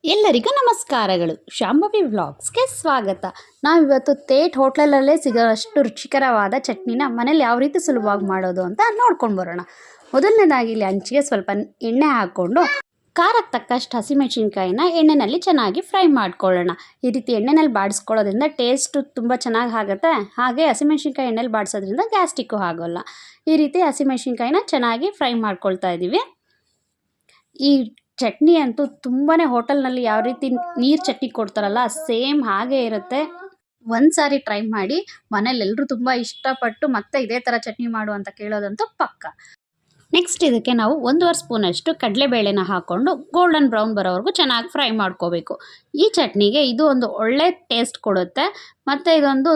ಎಲ್ಲರಿಗೂ ನಮಸ್ಕಾರಗಳು. ಶಾಂಭವಿ ವ್ಲಾಗ್ಸ್ಗೆ ಸ್ವಾಗತ. ನಾವಿವತ್ತು ತೇಟ್ ಹೋಟ್ಲಲ್ಲೇ ಸಿಗೋಷ್ಟು ರುಚಿಕರವಾದ ಚಟ್ನಿನ ಮನೇಲಿ ಯಾವ ರೀತಿ ಸುಲಭವಾಗಿ ಮಾಡೋದು ಅಂತ ನೋಡ್ಕೊಂಡು ಬರೋಣ. ಮೊದಲನೇದಾಗಿ ಇಲ್ಲಿ ಹಂಚಿಗೆ ಸ್ವಲ್ಪ ಎಣ್ಣೆ ಹಾಕ್ಕೊಂಡು ಖಾರಕ್ಕೆ ತಕ್ಕಷ್ಟು ಹಸಿಮೆಣಸಿನ್ಕಾಯಿನ ಎಣ್ಣೆಯಲ್ಲಿ ಚೆನ್ನಾಗಿ ಫ್ರೈ ಮಾಡ್ಕೊಳ್ಳೋಣ. ಈ ರೀತಿ ಎಣ್ಣೆಯಲ್ಲಿ ಬಾಡಿಸ್ಕೊಳ್ಳೋದ್ರಿಂದ ಟೇಸ್ಟು ತುಂಬ ಚೆನ್ನಾಗಿ ಆಗುತ್ತೆ. ಹಾಗೆ ಹಸಿಮೆಣಸಿನ್ಕಾಯಿ ಎಣ್ಣೆಲಿ ಬಾಡಿಸೋದ್ರಿಂದ ಗ್ಯಾಸ್ಟ್ರಿಕ್ಕು ಆಗೋಲ್ಲ. ಈ ರೀತಿ ಹಸಿಮೆಣಸಿನ್ಕಾಯಿನ ಚೆನ್ನಾಗಿ ಫ್ರೈ ಮಾಡ್ಕೊಳ್ತಾ ಇದ್ದೀವಿ. ಈ ಚಟ್ನಿ ಅಂತೂ ತುಂಬಾ ಹೋಟೆಲ್ನಲ್ಲಿ ಯಾವ ರೀತಿ ನೀರು ಚಟ್ನಿ ಕೊಡ್ತಾರಲ್ಲ ಸೇಮ್ ಹಾಗೇ ಇರುತ್ತೆ. ಒಂದು ಸಾರಿ ಟ್ರೈ ಮಾಡಿ, ಮನೇಲಿ ಎಲ್ಲರೂ ತುಂಬ ಇಷ್ಟಪಟ್ಟು ಮತ್ತೆ ಇದೇ ಥರ ಚಟ್ನಿ ಮಾಡು ಅಂತ ಕೇಳೋದಂತೂ ಪಕ್ಕ. ನೆಕ್ಸ್ಟ್ ಇದಕ್ಕೆ ನಾವು 1.5 ಸ್ಪೂನಷ್ಟು ಕಡಲೆಬೇಳೆನ ಹಾಕ್ಕೊಂಡು ಗೋಲ್ಡನ್ ಬ್ರೌನ್ ಬರೋವರೆಗೂ ಚೆನ್ನಾಗಿ ಫ್ರೈ ಮಾಡ್ಕೋಬೇಕು. ಈ ಚಟ್ನಿಗೆ ಇದು ಒಂದು ಒಳ್ಳೆ ಟೇಸ್ಟ್ ಕೊಡುತ್ತೆ ಮತ್ತು ಇದೊಂದು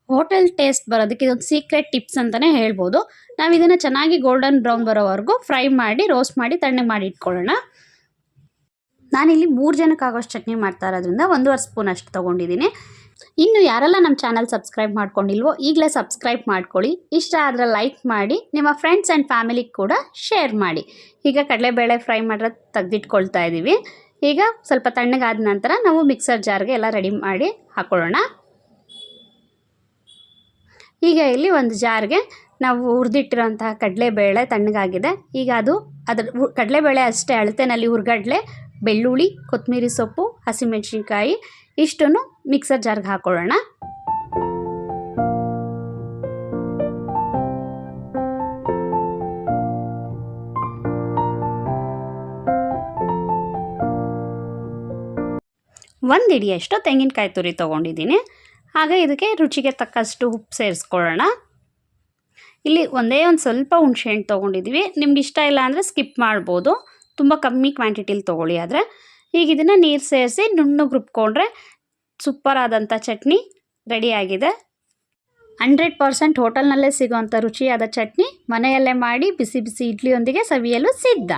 ಹೋಟೆಲ್ ಟೇಸ್ಟ್ ಬರೋದಕ್ಕೆ ಇದೊಂದು ಸೀಕ್ರೆಟ್ ಟಿಪ್ಸ್ ಅಂತಲೇ ಹೇಳ್ಬೋದು. ನಾವು ಇದನ್ನು ಚೆನ್ನಾಗಿ ಗೋಲ್ಡನ್ ಬ್ರೌನ್ ಬರೋವರೆಗೂ ಫ್ರೈ ಮಾಡಿ ರೋಸ್ಟ್ ಮಾಡಿ ತಣ್ಣಗೆ ಮಾಡಿ ಇಟ್ಕೊಳ್ಳೋಣ. ನಾನಿಲ್ಲಿ 3 ಜನಕ್ಕೆ ಆಗೋಷ್ಟು ಚಟ್ನಿ ಮಾಡ್ತಾ ಇರೋದ್ರಿಂದ 1.5 ಸ್ಪೂನ್ ಅಷ್ಟು ತೊಗೊಂಡಿದ್ದೀನಿ. ಇನ್ನು ಯಾರೆಲ್ಲ ನಮ್ಮ ಚಾನಲ್ ಸಬ್ಸ್ಕ್ರೈಬ್ ಮಾಡ್ಕೊಂಡಿಲ್ವೋ ಈಗಲೇ ಸಬ್ಸ್ಕ್ರೈಬ್ ಮಾಡ್ಕೊಳ್ಳಿ. ಇಷ್ಟ ಆದರೆ ಲೈಕ್ ಮಾಡಿ, ನಿಮ್ಮ ಫ್ರೆಂಡ್ಸ್ ಆ್ಯಂಡ್ ಫ್ಯಾಮಿಲಿಗೆ ಕೂಡ ಶೇರ್ ಮಾಡಿ. ಈಗ ಕಡಲೆಬೇಳೆ ಫ್ರೈ ಮಾಡಿರೋ ತೆಗೆದಿಟ್ಕೊಳ್ತಾ ಇದ್ದೀವಿ. ಈಗ ಸ್ವಲ್ಪ ತಣ್ಣಗಾದ ನಂತರ ನಾವು ಮಿಕ್ಸರ್ ಜಾರ್ಗೆ ಎಲ್ಲ ರೆಡಿ ಮಾಡಿ ಹಾಕ್ಕೊಳ್ಳೋಣ. ಈಗ ಇಲ್ಲಿ ಒಂದು ಜಾರ್ಗೆ ನಾವು ಹುರಿದಿಟ್ಟಿರೋಂತಹ ಕಡಲೆಬೇಳೆ ತಣ್ಣಗಾಗಿದೆ. ಈಗ ಅದರ ಕಡಲೆಬೇಳೆ ಅಷ್ಟೇ ಅಳತೆನಲ್ಲಿ ಹುರ್ಗಡ್ಲೆ, ಬೆಳ್ಳುಳ್ಳಿ, ಕೊತ್ತಂಬರಿ ಸೊಪ್ಪು, ಹಸಿಮೆಣಸಿನ್ಕಾಯಿ ಇಷ್ಟನ್ನು ಮಿಕ್ಸರ್ ಜಾರ್ಗೆ ಹಾಕ್ಕೊಳ್ಳೋಣ. ಒಂದು ಹಿಡಿಯಷ್ಟು ತೆಂಗಿನಕಾಯಿ ತುರಿ ತೊಗೊಂಡಿದ್ದೀನಿ. ಹಾಗೆ ಇದಕ್ಕೆ ರುಚಿಗೆ ತಕ್ಕಷ್ಟು ಉಪ್ಪು ಸೇರಿಸ್ಕೊಳ್ಳೋಣ. ಇಲ್ಲಿ ಒಂದೇ ಒಂದು ಸ್ವಲ್ಪ ಹುಣಸೆಹಣ್ಣು ತೊಗೊಂಡಿದ್ದೀವಿ. ನಿಮ್ಗೆ ಇಷ್ಟ ಇಲ್ಲ ಅಂದರೆ ಸ್ಕಿಪ್ ಮಾಡ್ಬೋದು, ತುಂಬ ಕಮ್ಮಿ ಕ್ವಾಂಟಿಟಿಲಿ ತೊಗೊಳ್ಳಿ. ಆದರೆ ಈಗ ಇದನ್ನು ನೀರು ಸೇರಿಸಿ ನುಣ್ಣಗೆ ರುಬ್ಕೊಂಡ್ರೆ ಸೂಪರ್ ಆದಂಥ ಚಟ್ನಿ ರೆಡಿಯಾಗಿದೆ. 100% ಹೋಟೆಲ್ನಲ್ಲೇ ಸಿಗೋವಂಥ ರುಚಿಯಾದ ಚಟ್ನಿ ಮನೆಯಲ್ಲೇ ಮಾಡಿ ಬಿಸಿ ಬಿಸಿ ಇಡ್ಲಿಯೊಂದಿಗೆ ಸವಿಯಲು ಸಿದ್ಧ.